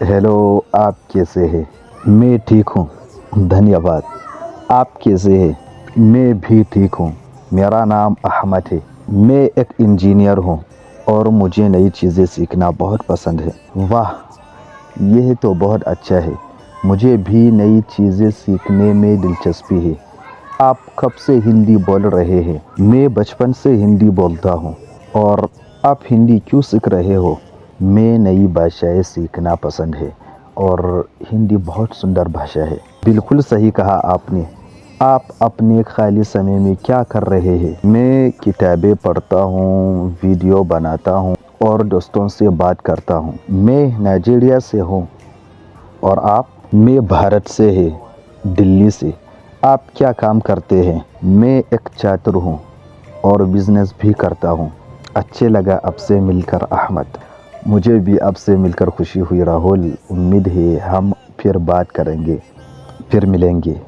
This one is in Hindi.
हेलो, आप कैसे हैं? मैं ठीक हूँ, धन्यवाद। आप कैसे हैं? मैं भी ठीक हूँ। मेरा नाम अहमद है। मैं एक इंजीनियर हूँ और मुझे नई चीज़ें सीखना बहुत पसंद है। वाह! यह तो बहुत अच्छा है। मुझे भी नई चीज़ें सीखने में दिलचस्पी है। आप कब से हिंदी बोल रहे हैं? मैं बचपन से हिंदी बोलता हूँ। और आप हिंदी क्यों सीख रहे हो? मैं नई भाषाएं सीखना पसंद है और हिंदी बहुत सुंदर भाषा है। बिल्कुल सही कहा आपने। आप अपने खाली समय में क्या कर रहे हैं? मैं किताबें पढ़ता हूँ, वीडियो बनाता हूँ और दोस्तों से बात करता हूँ। मैं नाइजीरिया से हूँ। और आप? मैं भारत से है, दिल्ली से। आप क्या काम करते हैं? मैं एक छात्र हूँ और बिजनेस भी करता हूँ। अच्छे लगा आपसे मिलकर अहमद। मुझे भी आपसे मिलकर खुशी हुई राहुल। उम्मीद है हम फिर बात करेंगे, फिर मिलेंगे।